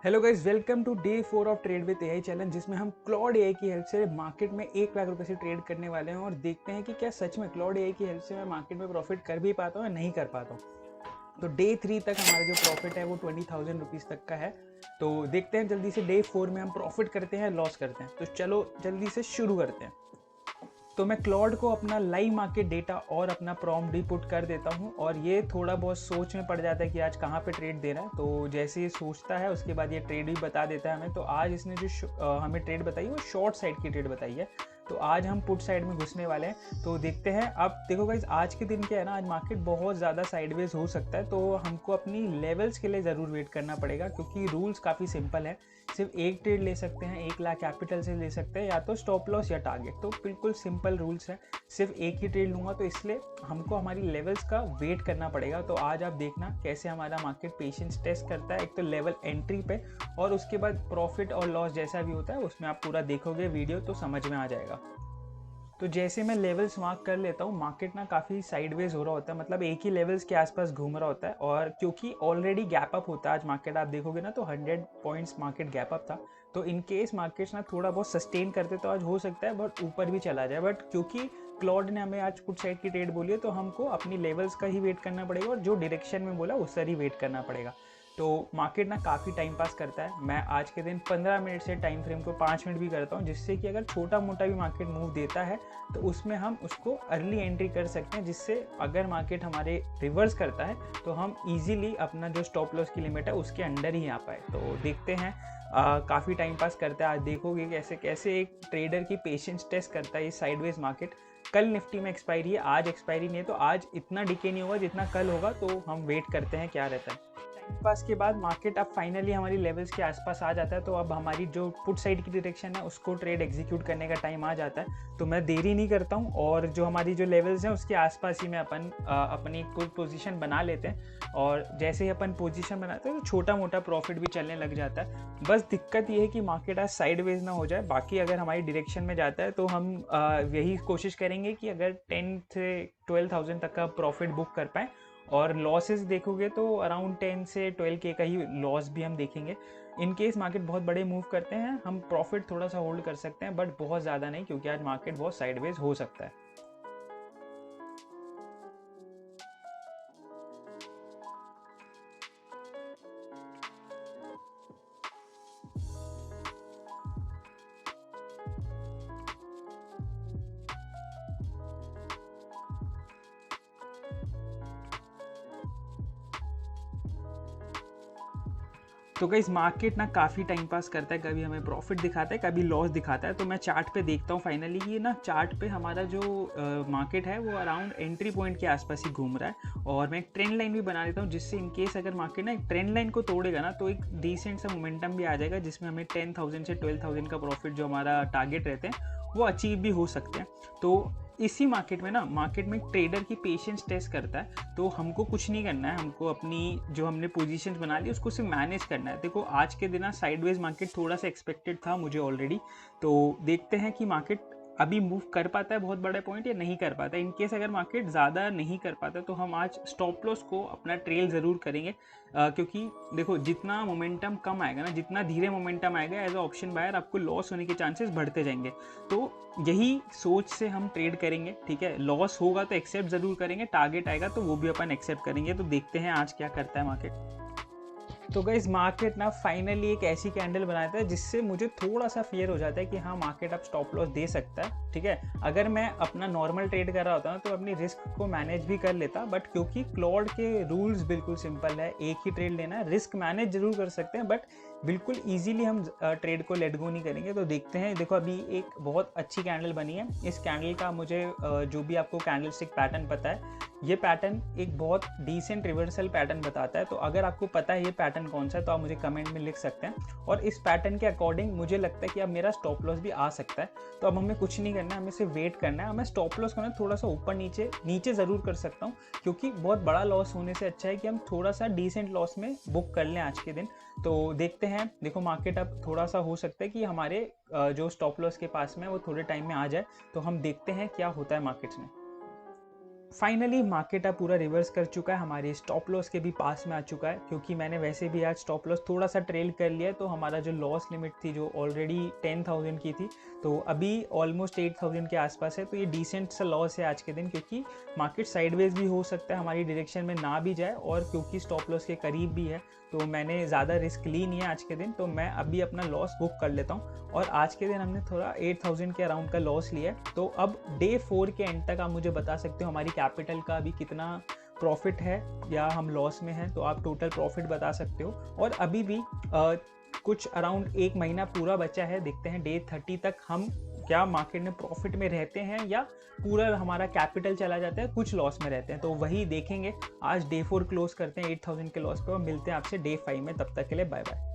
Hello guys, welcome to day 4 of trade with AI challenge, जिसमें हम Claude AI की help से market में 1 लाख रुपए से ट्रेड करने वाले हैं और देखते हैं कि क्या सच में क्लॉड एआई की हेल्प से मैं मार्केट में प्रॉफिट कर भी पाता हूँ या नहीं कर पाता हूँ। तो डे 3 तक हमारा जो प्रॉफिट है वो 20,000 रुपीज़ तक का है। तो देखते हैं जल्दी से डे 4 में हम प्रॉफिट करते हैं लॉस करते हैं। तो चलो जल्दी से शुरू करते हैं। तो मैं क्लॉड को अपना लाइव मार्केट डेटा और अपना प्रॉम्प्ट भी पुट कर देता हूँ और ये थोड़ा बहुत सोच में पड़ जाता है कि आज कहाँ पे ट्रेड देना है। तो जैसे ये सोचता है उसके बाद ये ट्रेड भी बता देता है हमें। तो आज इसने जो हमें ट्रेड बताई वो शॉर्ट साइड की ट्रेड बताई है। तो आज हम पुट साइड में घुसने वाले हैं। तो देखते हैं। अब देखो गाइस, आज के दिन क्या है ना, आज मार्केट बहुत ज़्यादा साइडवेज हो सकता है। तो हमको अपनी लेवल्स के लिए ज़रूर वेट करना पड़ेगा, क्योंकि रूल्स काफ़ी सिंपल है। सिर्फ एक ट्रेड ले सकते हैं, 1 लाख कैपिटल से ले सकते हैं, या तो स्टॉप लॉस या टारगेट। तो बिल्कुल सिंपल रूल्स है। सिर्फ एक ही ट्रेड लूँगा, तो इसलिए हमको हमारी लेवल्स का वेट करना पड़ेगा। तो आज आप देखना कैसे हमारा मार्केट पेशेंस टेस्ट करता है, एक तो लेवल एंट्री पे और उसके बाद प्रॉफिट और लॉस जैसा भी होता है उसमें आप पूरा देखोगे वीडियो तो समझ में आ जाएगा। तो जैसे मैं लेवल्स मार्क कर लेता हूँ, मार्केट ना काफ़ी साइडवेज हो रहा होता है, मतलब एक ही लेवल्स के आसपास घूम रहा होता है। और क्योंकि ऑलरेडी गैप अप होता है आज मार्केट, आप देखोगे ना तो 100 पॉइंट्स मार्केट गैप अप था। तो इन केस मार्केट्स ना थोड़ा बहुत सस्टेन करते तो आज हो सकता है बट ऊपर भी चला जाए। बट क्योंकि क्लॉड ने हमें आज पुट साइड की ट्रेड बोली है, तो हमको अपनी लेवल्स का ही वेट करना पड़ेगा और जो डायरेक्शन में बोला उस पर ही वेट करना पड़ेगा। तो मार्केट ना काफ़ी टाइम पास करता है। मैं आज के दिन 15 मिनट से टाइम फ्रेम को 5 मिनट भी करता हूँ, जिससे कि अगर छोटा मोटा भी मार्केट मूव देता है तो उसमें हम उसको अर्ली एंट्री कर सकते हैं, जिससे अगर मार्केट हमारे रिवर्स करता है तो हम इजीली अपना जो स्टॉप लॉस की लिमिट है उसके अंडर ही आ पाए। तो देखते हैं। काफ़ी टाइम पास करता है। आज देखोगे कैसे कैसे एक ट्रेडर की पेशेंस टेस्ट करता है ये साइडवेज मार्केट। कल निफ्टी में एक्सपायरी है, आज एक्सपायरी नहीं है, तो आज इतना डिके नहीं होगा जितना कल होगा। तो हम वेट करते हैं क्या रहता है। टाइम पास के बाद मार्केट अब फाइनली हमारी लेवल्स के आसपास आ जाता है। तो अब हमारी जो पुट साइड की डायरेक्शन है उसको ट्रेड एग्जीक्यूट करने का टाइम आ जाता है। तो मैं देरी नहीं करता हूँ और जो हमारी जो लेवल्स हैं उसके आसपास ही मैं अपनी कोई पोजीशन बना लेते हैं। और जैसे ही अपन पोजीशन बनाते हैं तो छोटा मोटा प्रॉफिट भी चलने लग जाता है। बस दिक्कत ये है कि मार्केट आज साइडवेज ना हो जाए। बाकी अगर हमारी डायरेक्शन में जाता है तो हम यही कोशिश करेंगे कि अगर 10 से 12,000 तक का प्रॉफिट बुक कर पाएँ। और लॉसेस देखोगे तो अराउंड 10 से 12 के का ही लॉस भी हम देखेंगे। इन केस मार्केट बहुत बड़े मूव करते हैं हम प्रॉफिट थोड़ा सा होल्ड कर सकते हैं, बट बहुत ज़्यादा नहीं, क्योंकि आज मार्केट बहुत साइडवेज हो सकता है। तो गाइस, मार्केट ना काफ़ी टाइम पास करता है, कभी हमें प्रॉफिट दिखाता है कभी लॉस दिखाता है। तो मैं चार्ट पे देखता हूँ फाइनली ये ना, चार्ट पे हमारा जो मार्केट है वो अराउंड एंट्री पॉइंट के आसपास ही घूम रहा है। और मैं एक ट्रेंड लाइन भी बना देता हूँ, जिससे इन केस अगर मार्केट ना एक ट्रेंड लाइन को तोड़ेगा ना तो एक डिसेंट सा मोमेंटम भी आ जाएगा, जिसमें हमें 10,000 से 12,000 का प्रॉफिट जो हमारा टारगेट रहते हैं वो अचीव भी हो सकते हैं। तो इसी मार्केट में ना, मार्केट में ट्रेडर की पेशेंस टेस्ट करता है। तो हमको कुछ नहीं करना है, हमको अपनी जो हमने पोजीशंस बना ली उसको सिर्फ मैनेज करना है। देखो आज के दिन साइडवेज मार्केट थोड़ा सा एक्सपेक्टेड था मुझे ऑलरेडी। तो देखते हैं कि मार्केट अभी मूव कर पाता है बहुत बड़ा पॉइंट या नहीं कर पाता है। इन केस अगर मार्केट ज़्यादा नहीं कर पाता तो हम आज स्टॉप लॉस को अपना ट्रेल ज़रूर करेंगे। क्योंकि देखो जितना मोमेंटम कम आएगा ना, जितना धीरे मोमेंटम आएगा एज अ ऑप्शन बायर, आपको लॉस होने के चांसेस बढ़ते जाएंगे। तो यही सोच से हम ट्रेड करेंगे। ठीक है, लॉस होगा तो एक्सेप्ट ज़रूर करेंगे, टारगेट आएगा तो वो भी अपन एक्सेप्ट करेंगे। तो देखते हैं आज क्या करता है मार्केट। तो गाइस, मार्केट ना फाइनली एक ऐसी कैंडल बनाता है जिससे मुझे थोड़ा सा फियर हो जाता है कि हाँ, मार्केट अब स्टॉप लॉस दे सकता है। ठीक है, अगर मैं अपना नॉर्मल ट्रेड कर रहा होता ना तो अपनी रिस्क को मैनेज भी कर लेता, बट क्योंकि क्लॉड के रूल्स बिल्कुल सिंपल है, एक ही ट्रेड लेना है। रिस्क मैनेज जरूर कर सकते हैं बट बिल्कुल ईजिली हम ट्रेड को लेट गो नहीं करेंगे। तो देखते हैं। देखो अभी एक बहुत अच्छी कैंडल बनी है। इस कैंडल का मुझे जो भी आपको कैंडल स्टिक पैटर्न पता है, ये पैटर्न एक बहुत डिसेंट रिवर्सल पैटर्न बताता है। तो अगर आपको पता है ये पैटर्न कौन सा है तो आप मुझे कमेंट में लिख सकते हैं। और इस पैटर्न के अकॉर्डिंग मुझे लगता है कि अब मेरा स्टॉप लॉस भी आ सकता है। तो अब हमें कुछ नहीं करना है, हमें सिर्फ वेट करना है। हमें स्टॉप लॉस को ना थोड़ा सा ऊपर नीचे नीचे ज़रूर कर सकता हूँ, क्योंकि बहुत बड़ा लॉस होने से अच्छा है कि हम थोड़ा सा डिसेंट लॉस में बुक कर लें आज के दिन। तो देखते हैं। देखो मार्केट अब थोड़ा सा हो सकता है कि हमारे जो स्टॉप लॉस के पास में वो थोड़े टाइम में आ जाए। तो हम देखते हैं क्या होता है मार्केट्स में। फाइनली मार्केट अब पूरा रिवर्स कर चुका है, हमारे स्टॉप लॉस के भी पास में आ चुका है, क्योंकि मैंने वैसे भी आज स्टॉप लॉस थोड़ा सा ट्रेल कर लिया, तो हमारा जो लॉस लिमिट थी जो ऑलरेडी 10,000 की थी, तो अभी ऑलमोस्ट 8,000 के आसपास है। तो ये डिसेंट सा लॉस है आज के दिन, क्योंकि मार्केट साइडवेज भी हो सकता है, हमारी डायरेक्शन में ना भी जाए, और क्योंकि स्टॉप लॉस के करीब भी है तो मैंने ज़्यादा रिस्क ली नहीं है आज के दिन, तो मैं अभी अपना लॉस बुक कर लेता हूँ। और आज के दिन हमने थोड़ा 8,000 के अराउंड का लॉस लिया है। तो अब डे 4 के एंड तक आप मुझे बता सकते हो हमारी कैपिटल का अभी कितना प्रॉफिट है या हम लॉस में हैं, तो आप टोटल प्रॉफिट बता सकते हो। और अभी भी कुछ अराउंड 1 महीना पूरा बचा है, देखते हैं डे 30 तक हम क्या मार्केट में प्रॉफिट में रहते हैं या पूरा हमारा कैपिटल चला जाता है, कुछ लॉस में रहते हैं, तो वही देखेंगे। आज डे 4 क्लोज करते हैं 8,000 के लॉस पे और मिलते हैं आपसे डे 5 में। तब तक के लिए बाय बाय।